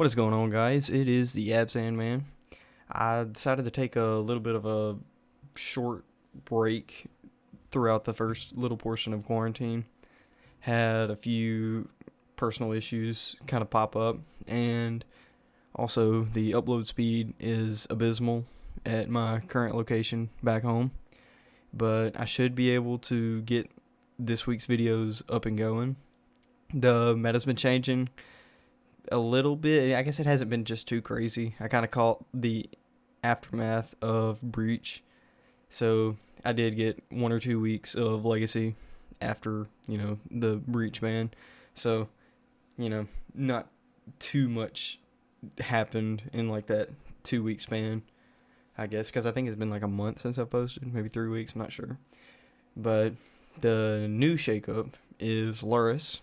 What is going on, guys? It is the Abzan man. I decided to take a little bit of a short break throughout the first little portion of quarantine. Had a few personal issues kind of pop up, and also the upload speed is abysmal at my current location back home. But I should be able to get this week's videos up and going. The meta's been changing a little bit. I guess it hasn't been just too crazy. I kind of caught the aftermath of Breach. So I did get 1 or 2 weeks of Legacy after, the Breach ban. So, not too much happened in like that 2 week span, I guess, because I think it's been like a month since I posted, maybe 3 weeks, I'm not sure. But the new shakeup is Lurrus,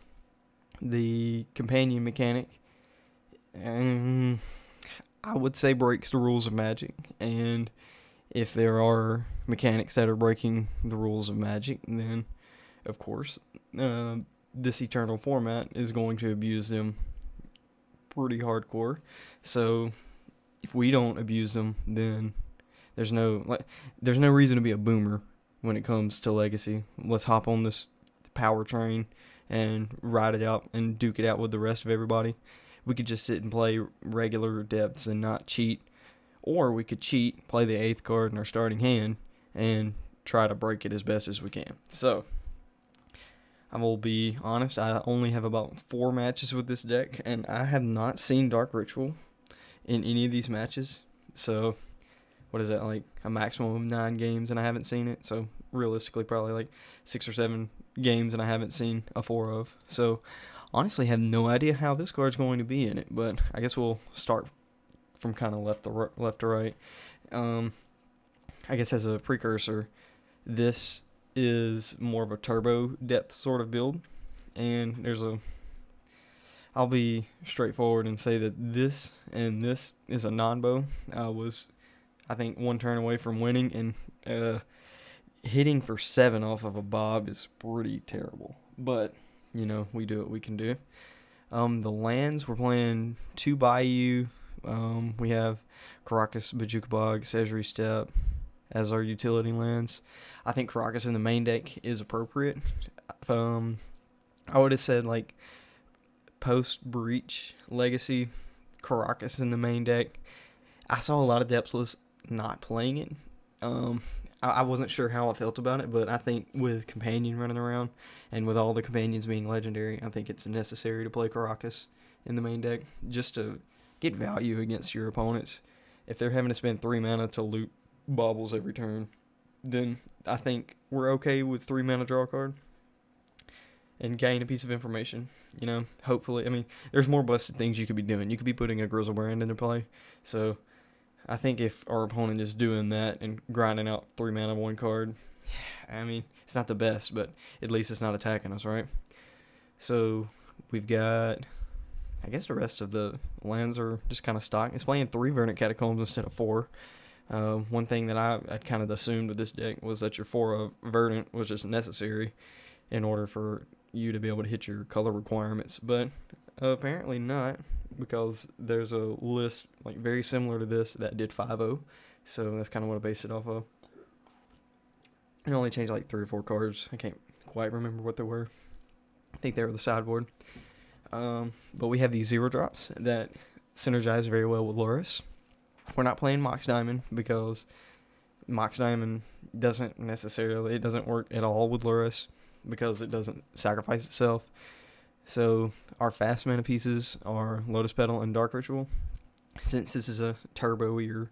the companion mechanic. And I would say breaks the rules of Magic, and if there are mechanics that are breaking the rules of Magic, then of course this eternal format is going to abuse them pretty hardcore. So if we don't abuse them, then there's no reason to be a boomer when it comes to Legacy. Let's hop on this power train and ride it out and duke it out with the rest of everybody. We could just sit and play regular depths and not cheat. Or we could cheat, play the 8th card in our starting hand, and try to break it as best as we can. So, I will be honest, I only have about 4 matches with this deck, and I have not seen Dark Ritual in any of these matches. So, what is that, like a maximum of 9 games and I haven't seen it? So, realistically, probably like 6 or 7 games and I haven't seen a 4 of. So, honestly, have no idea how this card's going to be in it, but I guess we'll start from kind of left to right. I guess as a precursor, this is more of a turbo depth sort of build, and I'll be straightforward and say that this and this is a non-bow. I think 1 turn away from winning, and hitting for 7 off of a Bob is pretty terrible, but we do what we can do. The lands, we're playing 2 Bayou. We have Caracas, Bajuka Bog, Sejri Steppe as our utility lands. I think Caracas in the main deck is appropriate. I would have said like post-Breach Legacy, Caracas in the main deck. I saw a lot of depths lists not playing it. I wasn't sure how I felt about it, but I think with Companion running around and with all the Companions being legendary, I think it's necessary to play Caracas in the main deck just to get value against your opponents. If they're having to spend 3 mana to loot baubles every turn, then I think we're okay with 3 mana draw a card and gain a piece of information. Hopefully, there's more busted things you could be doing. You could be putting a Grizzlebrand into play, so I think if our opponent is doing that and grinding out 3 mana 1 card, it's not the best, but at least it's not attacking us, right? So we've got, I guess the rest of the lands are just kind of stock. It's playing 3 Verdant Catacombs instead of 4. One thing that I kind of assumed with this deck was that your 4 of Verdant was just necessary in order for you to be able to hit your color requirements, but apparently not, because there's a list like very similar to this that did 5-0, so that's kind of what I based it off of. It only changed like 3 or 4 cards. I can't quite remember what they were. I think they were the sideboard. But we have these 0 drops that synergize very well with Lurrus. We're not playing Mox Diamond because Mox Diamond doesn't work at all with Lurrus because it doesn't sacrifice itself. So our fast mana pieces are Lotus Petal and Dark Ritual. Since this is a turbo-ier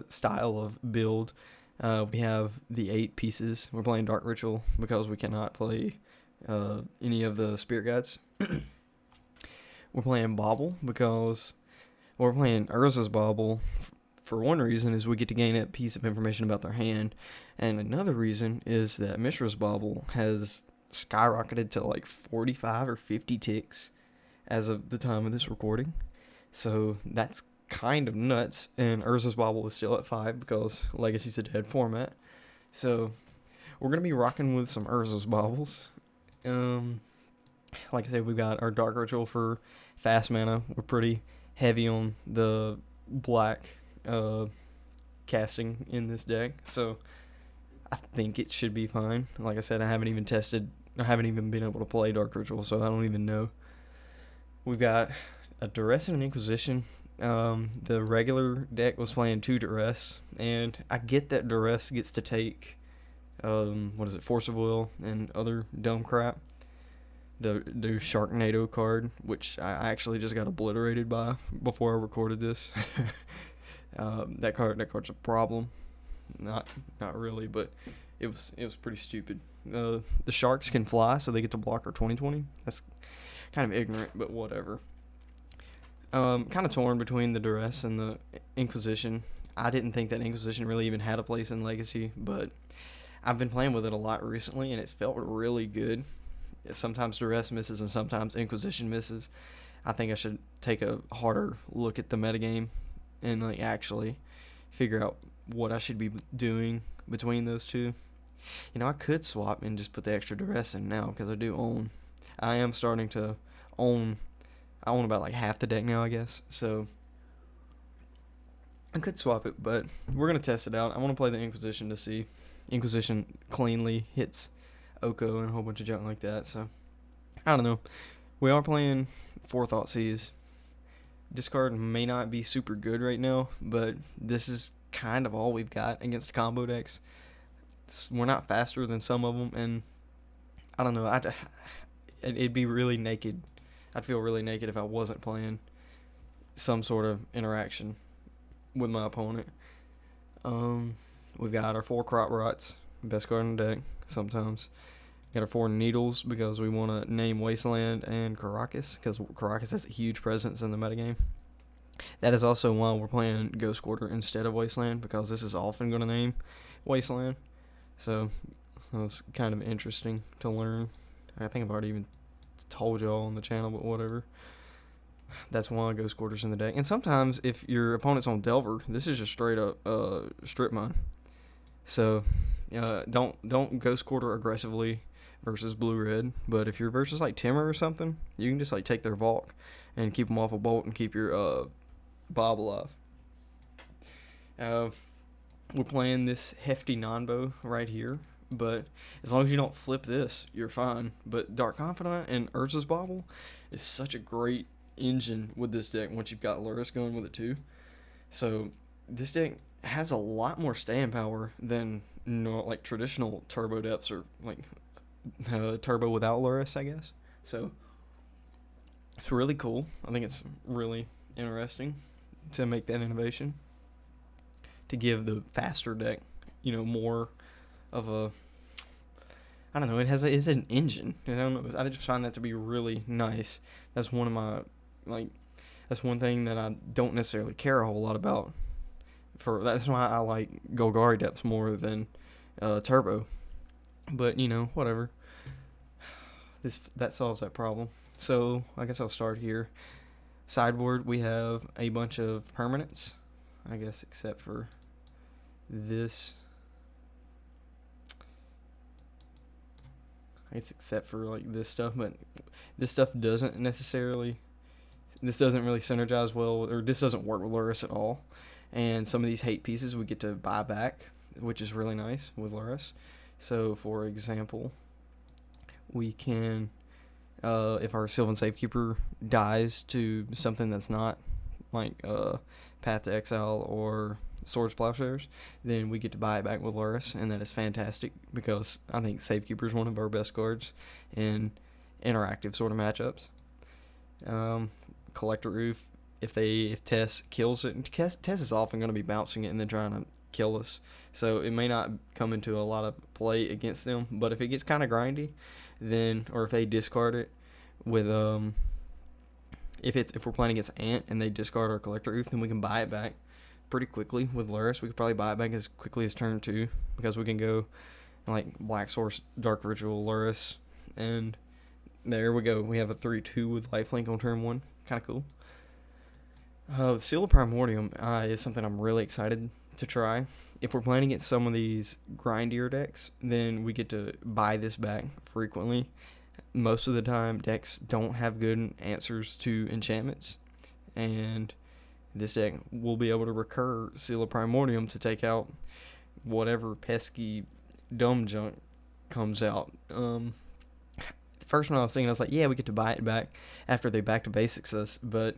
style of build, we have the 8 pieces. We're playing Dark Ritual because we cannot play any of the Spirit Guides. We're playing Bauble because we're playing Urza's Bauble. For one reason is we get to gain that piece of information about their hand, and another reason is that Mishra's Bauble has skyrocketed to like 45 or 50 ticks as of the time of this recording. So that's kind of nuts, and Urza's Bauble is still at 5 because Legacy's a dead format. So we're going to be rocking with some Urza's Baubles. Like I said, we've got our Dark Ritual for fast mana. We're pretty heavy on the black casting in this deck, so I think it should be fine. Like I said, I haven't even been able to play Dark Ritual, so I don't even know. We've got a Duress and an Inquisition. The regular deck was playing 2 Duress, and I get that Duress gets to take Force of Will and other dumb crap. The Sharknado card, which I actually just got obliterated by before I recorded this. That card's a problem. Not really, but it was pretty stupid. The Sharks can fly, so they get to block our 20/20. That's kind of ignorant, but whatever. Kind of torn between the Duress and the Inquisition. I didn't think that Inquisition really even had a place in Legacy, but I've been playing with it a lot recently, and it's felt really good. Sometimes Duress misses, and sometimes Inquisition misses. I think I should take a harder look at the metagame and actually figure out what I should be doing between those two. I could swap and just put the extra Duress in now, because I am starting to own. I own about half the deck now, I guess. So I could swap it, but we're gonna test it out. I want to play the Inquisition to see. Inquisition cleanly hits Oko and a whole bunch of junk like that. So I don't know. We are playing 4 Thoughtseize. Discard may not be super good right now, but this is kind of all we've got against combo decks. We're not faster than some of them, and I don't know. It'd be really naked. I'd feel really naked if I wasn't playing some sort of interaction with my opponent. We've got our 4 Crop Rots, best card in the deck sometimes. Got our 4 Needles because we want to name Wasteland and Karakas, because Karakas has a huge presence in the metagame. That is also why we're playing Ghost Quarter instead of Wasteland, because this is often going to name Wasteland. So it was kind of interesting to learn. I think I've already even told y'all on the channel, but whatever. That's why Ghost Quarter's in the deck. And sometimes if your opponent's on Delver, this is just straight up strip mine. So don't Ghost Quarter aggressively versus blue-red, but if you're versus Timur or something, you can just take their Valk and keep them off a bolt and keep your Bob alive. We're playing this hefty non-bow right here, but as long as you don't flip this, you're fine. But Dark Confidant and Urza's Bauble is such a great engine with this deck once you've got Lurrus going with it too. So this deck has a lot more staying power than traditional Turbo Depths or Turbo without Lurrus, I guess. So it's really cool. I think it's really interesting to make that innovation, to give the faster deck, more of a, I don't know, it's an engine. I don't know. I just find that to be really nice. That's one of my, that's one thing that I don't necessarily care a whole lot about. That's why I like Golgari Depths more than Turbo. But, whatever. That solves that problem. So, I guess I'll start here. Sideboard, we have a bunch of permanents, I guess, except for this. It's except for this stuff, but this stuff doesn't really synergize well, or this doesn't work with Lurrus at all. And some of these hate pieces we get to buy back, which is really nice with Lurrus. So, for example, we can, if our Sylvan Safekeeper dies to something that's not Path to Exile or Swords Plowshares, then we get to buy it back with Lurrus, and that is fantastic because I think Safekeeper is one of our best cards in interactive sort of matchups. Collector Roof, if Tess kills it, and Tess is often going to be bouncing it and then trying to kill us, so it may not come into a lot of play against them, but if it gets kind of grindy, then, or if they discard it with if we're playing against Ant and they discard our Collector Roof, then we can buy it back pretty quickly with Lurrus. We could probably buy it back as quickly as turn 2, because we can go Black Source, Dark Ritual, Lurrus, and there we go. We have a 3/2 with lifelink on turn 1. Kind of cool. The Seal of Primordium is something I'm really excited to try. If we're playing against some of these grindier decks, then we get to buy this back frequently. Most of the time, decks don't have good answers to enchantments, and this deck will be able to recur Seal of Primordium to take out whatever pesky dumb junk comes out. First when I was thinking, I was like, yeah, we get to buy it back after they back to basics us, but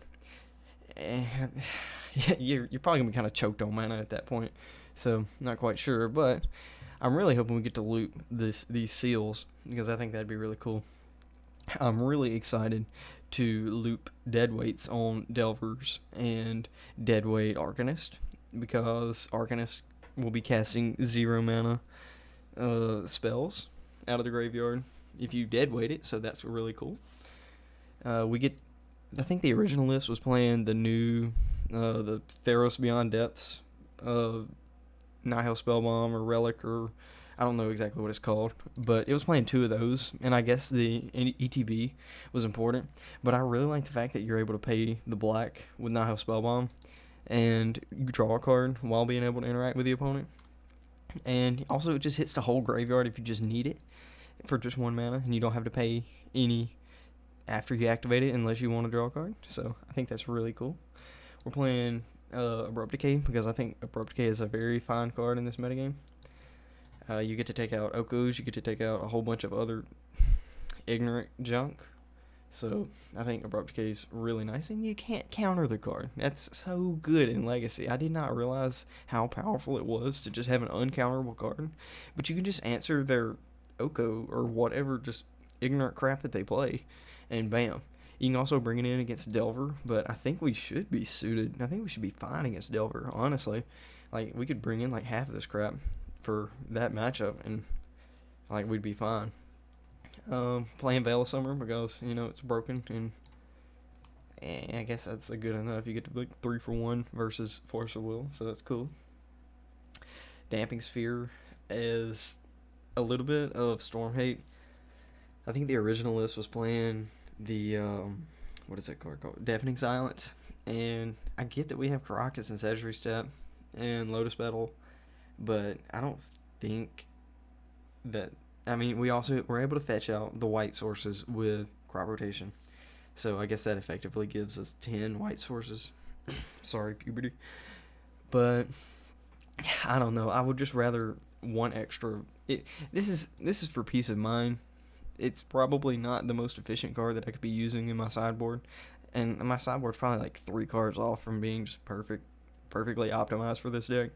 you're probably gonna be kind of choked on mana at that point, so not quite sure. But I'm really hoping we get to loot these seals, because I think that'd be really cool. I'm really excited to loop deadweights on Delvers and deadweight Arcanist, because Arcanist will be casting 0 mana spells out of the graveyard if you deadweight it, so that's really cool. We get, I think the original list was playing the new the Theros Beyond Depths, Nihil Spellbomb or Relic, or I don't know exactly what it's called, but it was playing 2 of those, and I guess the ETB was important. But I really like the fact that you're able to pay the black with Nihil Spellbomb, and you draw a card while being able to interact with the opponent. And also, it just hits the whole graveyard if you just need it for just 1 mana, and you don't have to pay any after you activate it unless you want to draw a card. So I think that's really cool. We're playing Abrupt Decay, because I think Abrupt Decay is a very fine card in this metagame. You get to take out Okos, you get to take out a whole bunch of other ignorant junk. So I think Abrupt Decay is really nice, and you can't counter the card. That's so good in Legacy. I did not realize how powerful it was to just have an uncounterable card. But you can just answer their Oko or whatever just ignorant crap that they play, and bam. You can also bring it in against Delver, but I think we should be suited. I think we should be fine against Delver, honestly. Like, we could bring in like half of this crap for that matchup, and like we'd be fine. Playing Veil of Summer because it's broken, and I guess that's a good enough. You get to like 3 for 1 versus Force of Will, so that's cool. Damping Sphere is a little bit of Storm Hate. I think the original list was playing the what is that card called? Deafening Silence, and I get that we have Karakas and Sedgery Step and Lotus Petal, but I don't think that. I mean, we're able to fetch out the white sources with Crop Rotation, so I guess that effectively gives us 10 white sources. Sorry, puberty. But I don't know. I would just rather one extra. This is for peace of mind. It's probably not the most efficient card that I could be using in my sideboard, and my sideboard's probably like 3 cards off from being just perfectly optimized for this deck.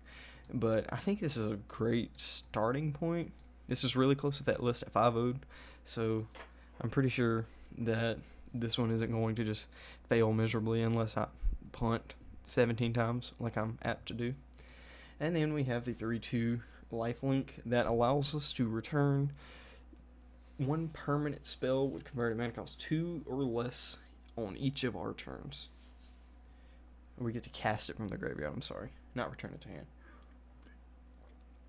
But I think this is a great starting point. This is really close to that list at 5-0'd, so I'm pretty sure that this one isn't going to just fail miserably unless I punt 17 times like I'm apt to do. And then we have the 3/2 lifelink that allows us to return 1 permanent spell with converted mana cost 2 or less on each of our turns. We get to cast it from the graveyard, not return it to hand.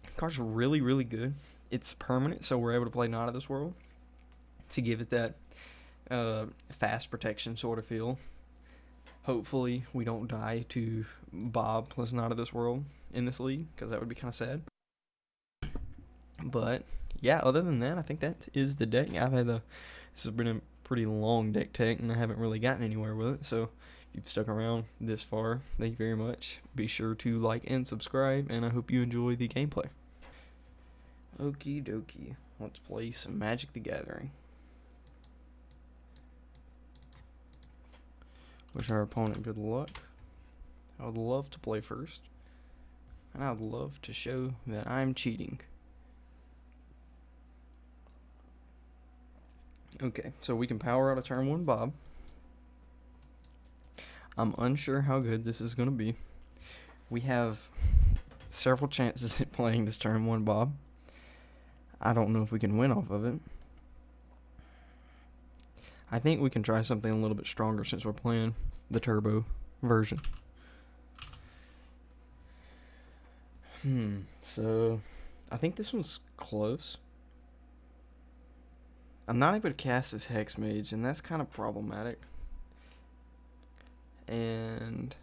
The card's really, really good. It's permanent, so we're able to play Not of This World to give it that fast protection sort of feel. Hopefully we don't die to Bob plus Not of This World in this league, because that would be kind of sad. But yeah, other than that, I think that is the deck. This has been a pretty long deck tech, and I haven't really gotten anywhere with it, so if you've stuck around this far, thank you very much. Be sure to like and subscribe, and I hope you enjoy the gameplay. Okie dokie, let's play some Magic the Gathering. Wish our opponent good luck. I would love to play first, and I would love to show that I'm cheating. Okay, so we can power out a turn 1 Bob. I'm unsure how good this is going to be. We have several chances at playing this turn 1 Bob. I don't know if we can win off of it. I think we can try something a little bit stronger since we're playing the turbo version. So I think this one's close. I'm not able to cast this Hex Mage, and that's kind of problematic. And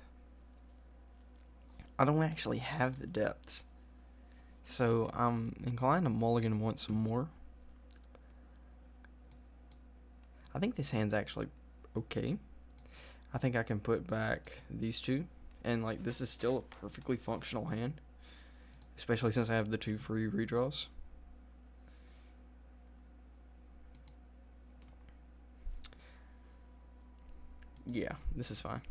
I don't actually have the depths, so I'm inclined to mulligan once more. I think this hand's actually okay. I think I can put back these two, and like this is still a perfectly functional hand, especially since I have the 2 free redraws. Yeah, this is fine.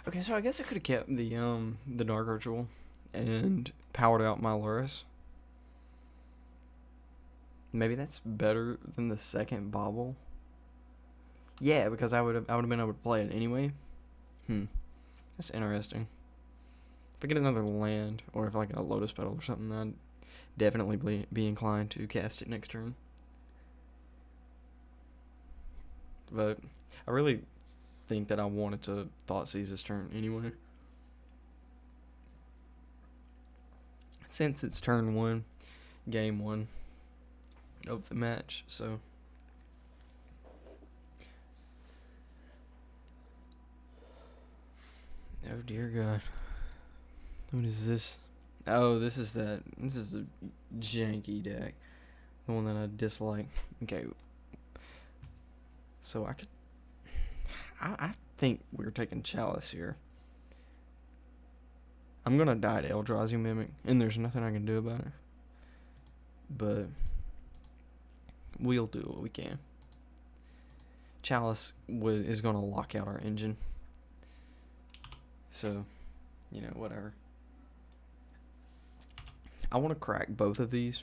Okay, so I guess I could have kept the Dark Ritual and powered out my Lurrus. Maybe that's better than the second Bobble. Yeah, because I would have been able to play it anyway. That's interesting. If I get another land, or if like a Lotus Petal or something, I'd definitely be inclined to cast it next turn. But I really think that I wanted to Thoughtseize this turn anyway. Since it's turn 1, game 1 of the match, so. Oh dear God. What is this? Oh, this is a janky deck. The one that I dislike. Okay. So I think we're taking Chalice here. I'm gonna die to Eldrazi Mimic, and there's nothing I can do about it. But we'll do what we can. Chalice is gonna lock out our engine. So, you know, whatever. I want to crack both of these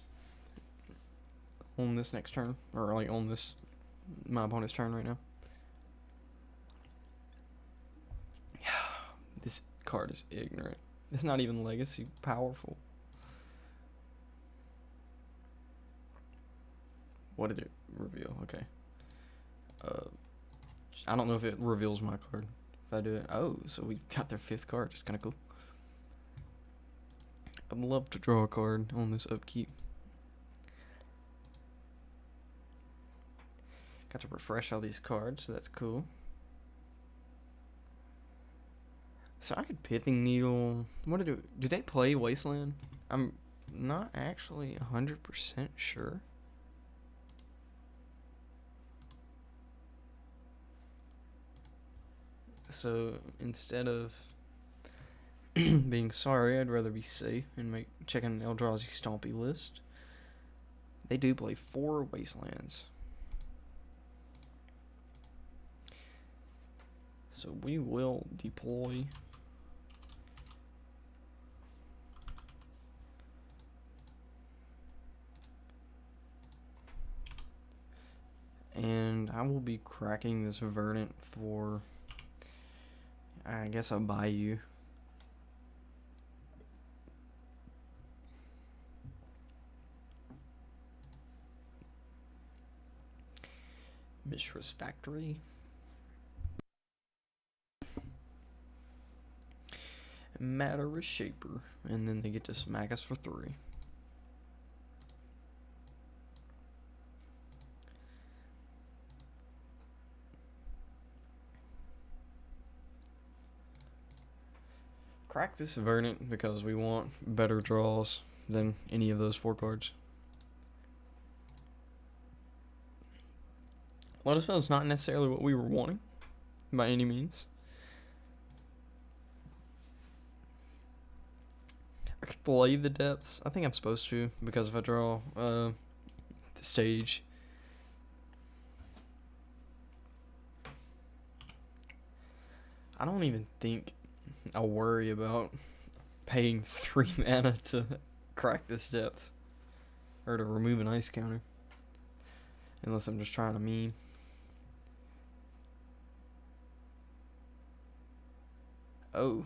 on this next turn, or like on my opponent's turn right now. This card is ignorant. It's not even legacy powerful. What did it reveal? Okay. I don't know if it reveals my card. If I do it. Oh, so we got their 5th card. It's kind of cool. I'd love to draw a card on this upkeep. Got to refresh all these cards, so that's cool. So I could Pithing Needle. Do they play Wasteland? I'm not actually 100% sure. So instead of being sorry, I'd rather be safe and check an Eldrazi Stompy list. They do play 4 Wastelands. So we will deploy. And I will be cracking this Verdant for, I guess, a Bayou. Mishra's Factory. Matter is Shaper. And then they get to smack us for 3. Crack this Verdant because we want better draws than any of those 4 cards. Lotus Petal is not necessarily what we were wanting by any means. I could play the Depths. I think I'm supposed to, because if I draw the stage, I don't even think I'll worry about paying 3 mana to crack this Depth, or to remove an ice counter, unless I'm just trying to meme. Oh.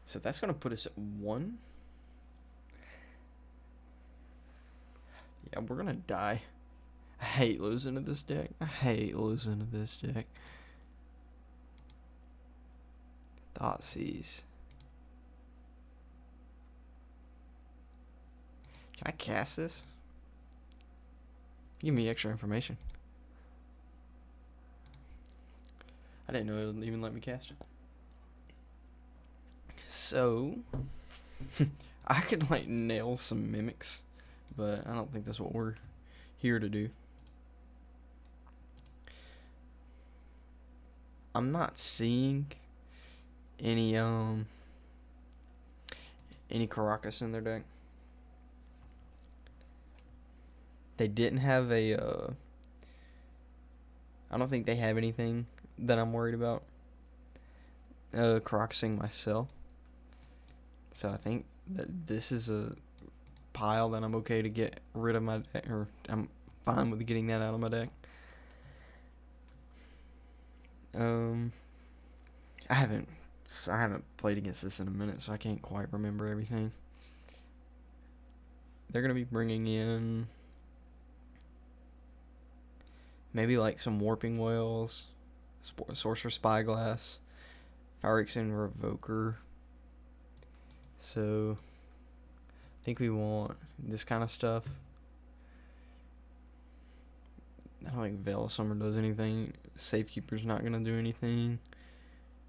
So that's going to put us at 1. Yeah, we're going to die. I hate losing to this deck. Thoughtseize. Can I cast this? Give me extra information. I didn't know it would even let me cast it. So, I could like nail some mimics, but I don't think that's what we're here to do. I'm not seeing any Caracas in their deck. They didn't have a I don't think they have anything that I'm worried about Caracasing myself. So I think that this is a pile that I'm okay to get rid of my deck, or I'm fine with getting that out of my deck. I haven't played against this in a minute, so I can't quite remember everything. They're gonna be bringing in maybe like some Warping Whales, Sorcerer Spyglass, Phyrexian Revoker. So I think we want this kind of stuff. I don't think Veil of Summer does anything. Safekeeper's not gonna do anything,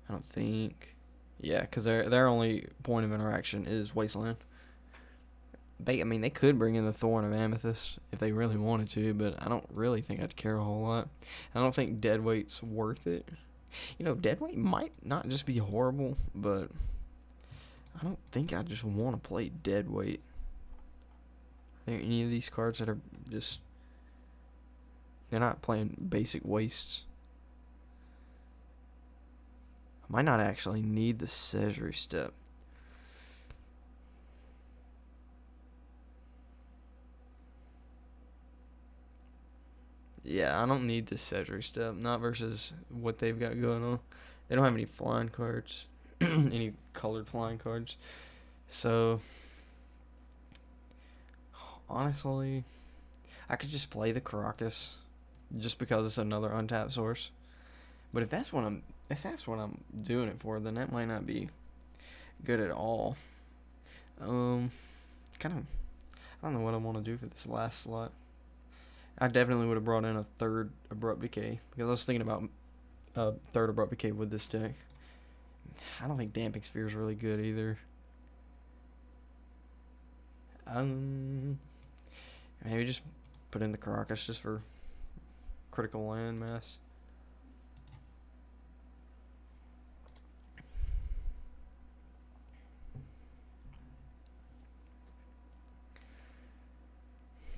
I don't think. Yeah, because their only point of interaction is Wasteland. I mean, they could bring in the Thorn of Amethyst if they really wanted to, but I don't really think I'd care a whole lot. I don't think Deadweight's worth it. You know, Deadweight might not just be horrible, but I don't think I just want to play Deadweight. Are there any of these cards that are just... They're not playing basic wastes. I might not actually need the Sezri Step. Yeah, I don't need the Sezri Step. Not versus what they've got going on. They don't have any flying cards. Any colored flying cards. So, honestly, I could just play the Caracas just because it's another untapped source. But if that's what I'm doing it for, then that might not be good at all. Kind of, I don't know what I want to do for this last slot. I definitely would have brought in a third Abrupt Decay, because I was thinking about a third Abrupt Decay with this deck. I don't think Damping Sphere is really good either. Maybe just put in the Caracas just for critical land mass.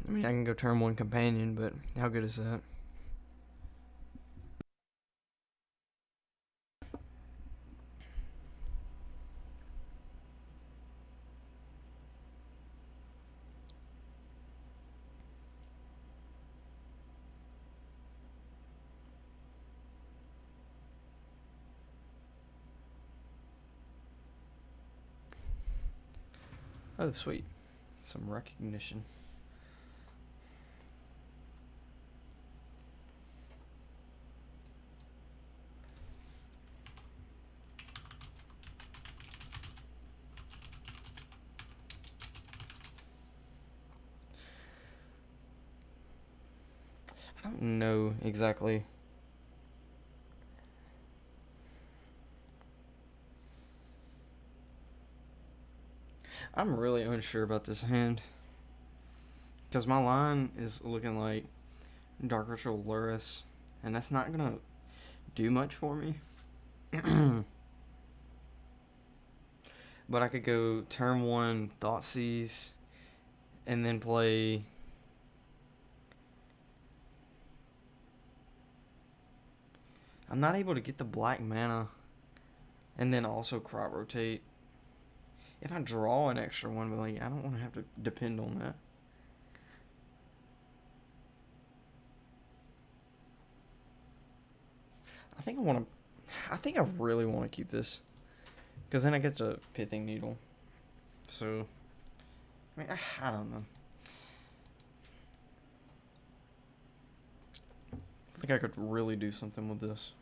I mean, I can go turn 1 companion, but how good is that? Oh, sweet. Some recognition. I don't know exactly. I'm really unsure about this hand, because my line is looking like Dark Ritual Lurrus, and that's not gonna do much for me. But I could go turn 1 Thoughtseize and then play I'm not able to get the black mana and then also crop rotate. If I draw an extra one, but like I don't want to have to depend on that. I think I really want to keep this, because then I get the Pithing Needle. So, I mean, I don't know. I think I could really do something with this.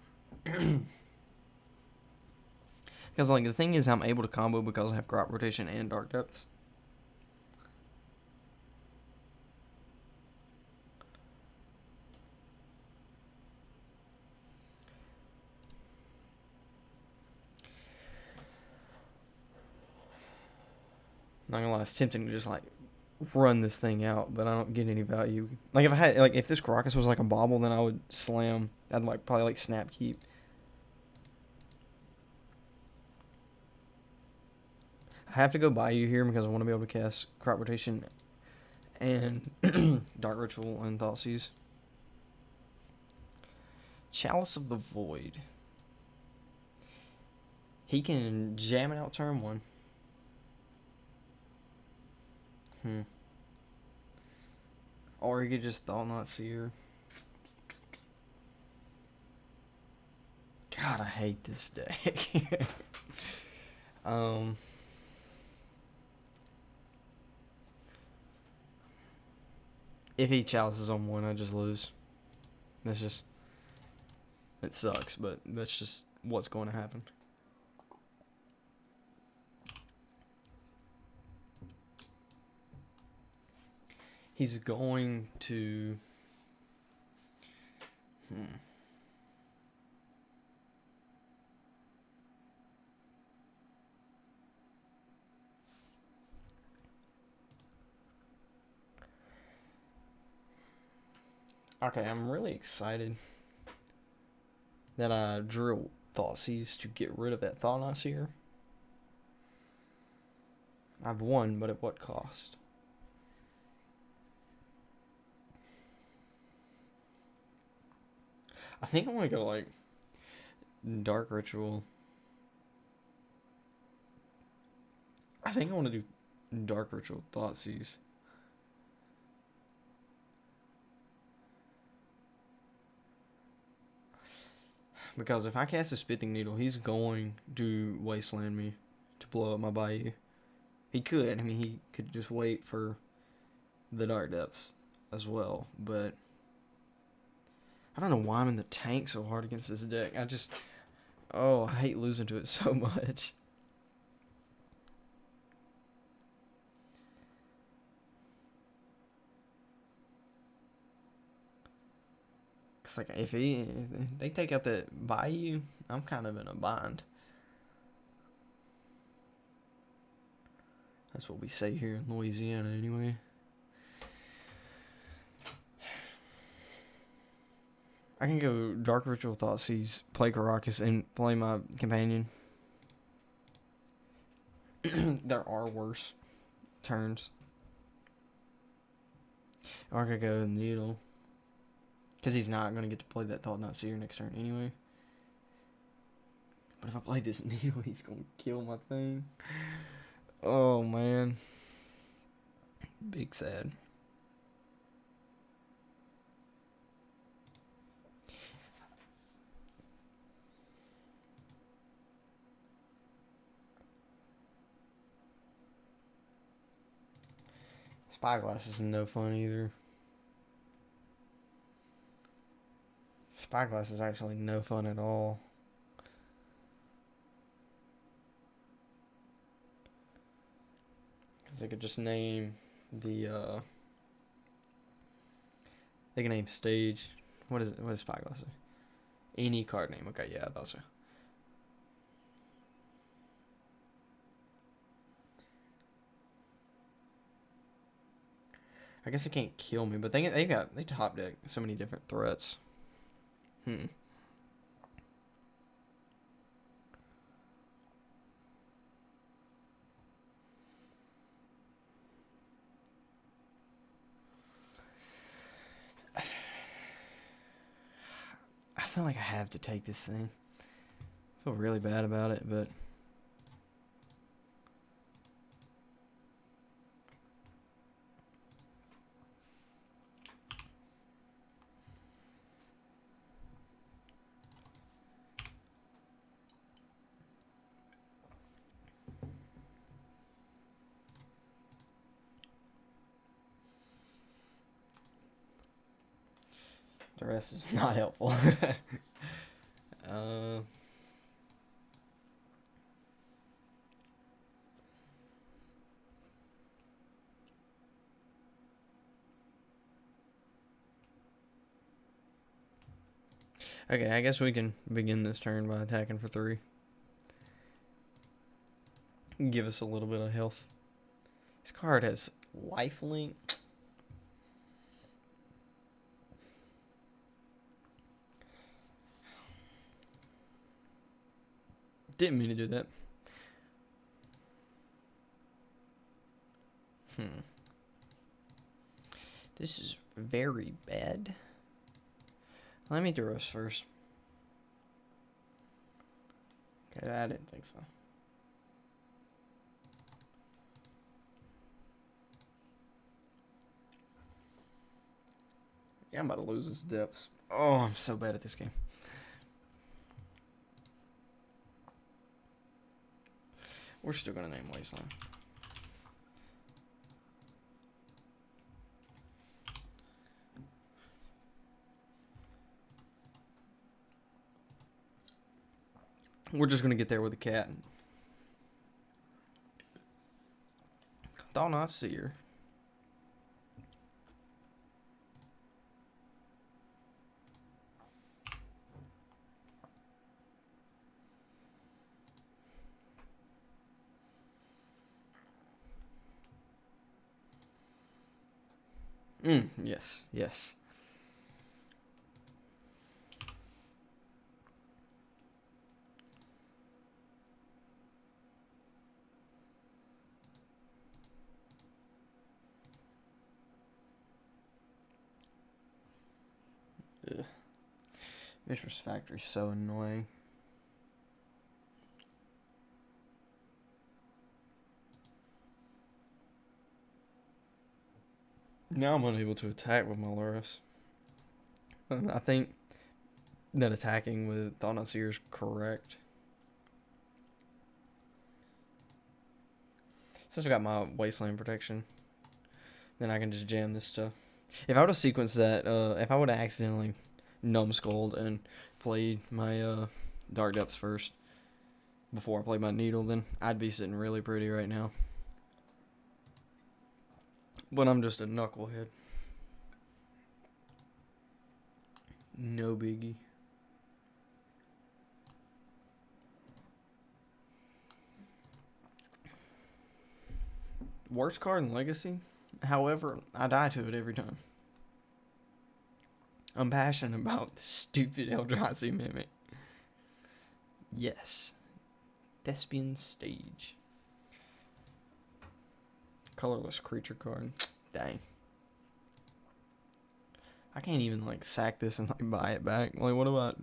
Because, like, the thing is, I'm able to combo because I have crop rotation and Dark Depths. Not gonna lie, it's tempting to just like run this thing out, but I don't get any value. Like if I had like if this Caracas was like a bobble, then I would slam. I'd like probably like snap keep. I have to go by you here because I want to be able to cast Crop Rotation and Dark Ritual and Thoughtseize. Chalice of the Void. He can jam it out turn 1. Or he could just Thought Not Seer. God, I hate this deck. If he chalices on 1, I just lose. That's just... It sucks, but that's just what's going to happen. He's going to... Okay, I'm really excited that I drew Thoughtseize to get rid of that Thought Not Seer. I've won, but at what cost? I think I want to go like Dark Ritual. I think I want to do Dark Ritual Thoughtseize. Because if I cast a Spithing Needle, he's going to Wasteland me to blow up my Bayou. He could. I mean, he could just wait for the Dark Depths as well. But I don't know why I'm in the tank so hard against this deck. Oh, I hate losing to it so much. Like if they take out that Bayou, I'm kind of in a bind. That's what we say here in Louisiana, anyway. I can go Dark Ritual Thoughtseize, play Caracas, and play my companion. There are worse turns. Or I could go Needle. Because he's not going to get to play that Thought Not Seer next turn anyway. But if I play this Needle, he's going to kill my thing. Oh, man. Big sad. Spyglass is no fun either. Spyglass is actually no fun at all. Because they could just name the, they can name stage. What is Spyglass say? Any card name. Okay, yeah, I thought so. I guess it can't kill me, but they top deck so many different threats. I feel like I have to take this thing. I feel really bad about it, but the rest is not helpful. Okay, I guess we can begin this turn by attacking for 3. Give us a little bit of health. This card has lifelink. Didn't mean to do that. This is very bad. Let me do Lurrus first. Okay, I didn't think so. Yeah, I'm about to lose his depths. Oh, I'm so bad at this game. We're still gonna name Wasteland. We're just gonna get there with a cat. Thought not see her. Yes, yes. Ugh. Mistress Factory's so annoying. Now I'm unable to attack with my Lurrus. I think that attacking with Thought Not Seer is correct. Since I got my Wasteland protection, then I can just jam this stuff. If I would have sequenced that, if I would have accidentally numbskulled and played my Dark Depths first before I played my Needle, then I'd be sitting really pretty right now. But I'm just a knucklehead. No biggie. Worst card in Legacy. However, I die to it every time. I'm passionate about this stupid Eldrazi Mimic. Yes. Thespian Stage. Colorless creature card. Dang. I can't even like sack this and like buy it back. Like, what about?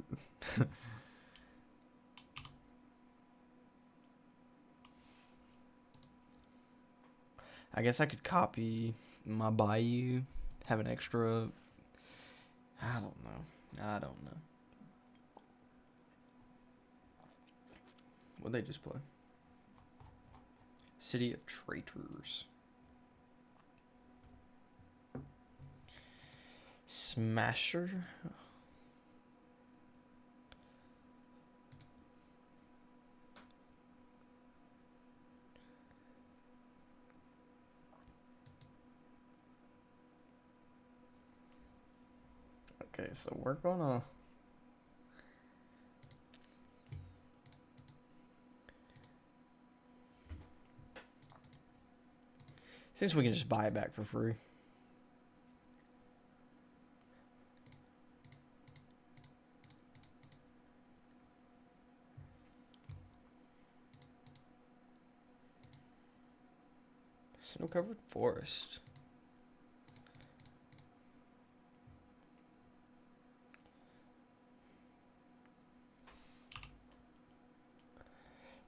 I guess I could copy my Bayou. Have an extra. I don't know. What'd they just play? City of Traitors. Smasher? Okay, so we're gonna... Since we can just buy it back for free. Snow-covered forest.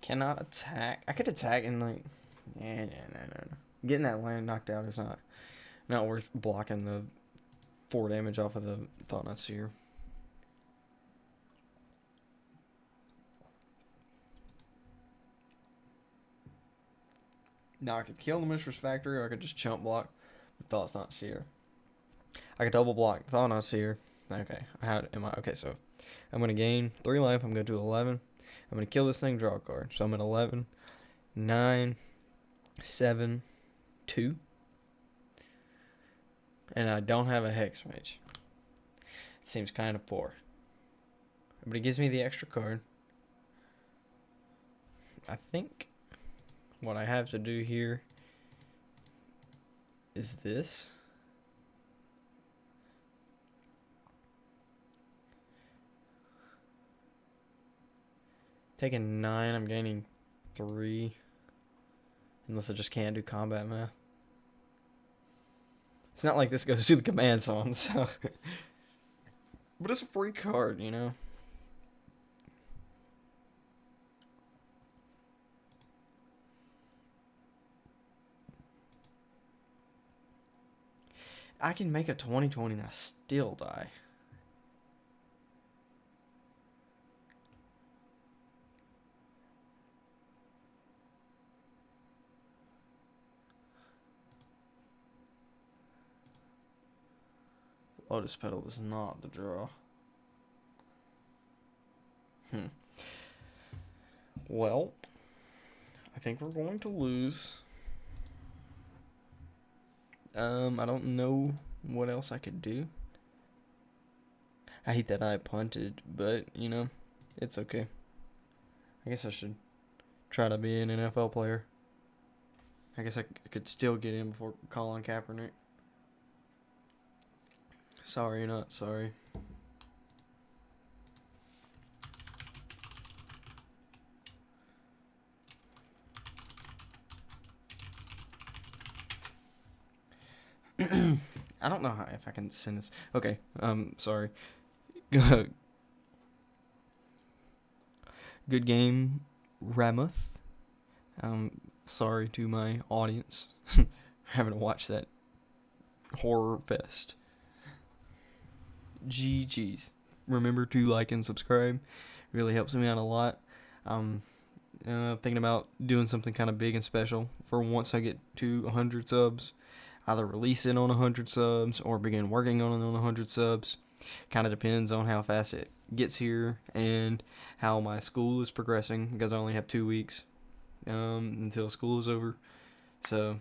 Cannot attack. I could attack and like... No. Getting that land knocked out is not worth blocking the 4 damage off of the Thought Not Seer. Now I could kill the Mistress Factory, or I could just chump block the Thought Not Seer. I could double block Thought Not Seer. Okay, okay, so I'm gonna gain 3 life. I'm gonna do 11. I'm gonna kill this thing, draw a card. So I'm at 11, 9, 7, 2. And I don't have a Hex Mage. Seems kind of poor. But it gives me the extra card. I think what I have to do here is this. Taking 9, I'm gaining 3. Unless I just can't do combat math. It's not like this goes through the command zone, so. But it's a free card, you know? I can make a 20/20 and I still die. Lotus Petal is not the draw. Well, I think we're going to lose. I don't know what else I could do. I hate that I punted, but, you know, it's okay. I guess I should try to be an NFL player. I guess I could still get in before Colin Kaepernick. Sorry, not sorry. I don't know if I can send this. Okay, sorry. Good game, Ramuth. Sorry to my audience. Having to watch that horror fest. GG's. Remember to like and subscribe. Really helps me out a lot. Thinking about doing something kind of big and special for once I get to 100 subs. Either release it on 100 subs or begin working on it on 100 subs. Kind of depends on how fast it gets here and how my school is progressing, because I only have 2 weeks until school is over. So,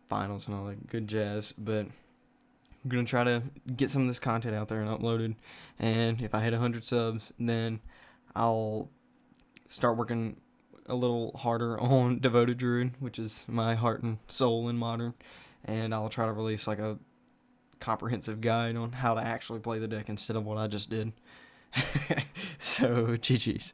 finals and all that good jazz. But I'm going to try to get some of this content out there and uploaded. And if I hit 100 subs, then I'll start working a little harder on Devoted Druid, which is my heart and soul in Modern. And I'll try to release like a comprehensive guide on how to actually play the deck instead of what I just did. So, GG's.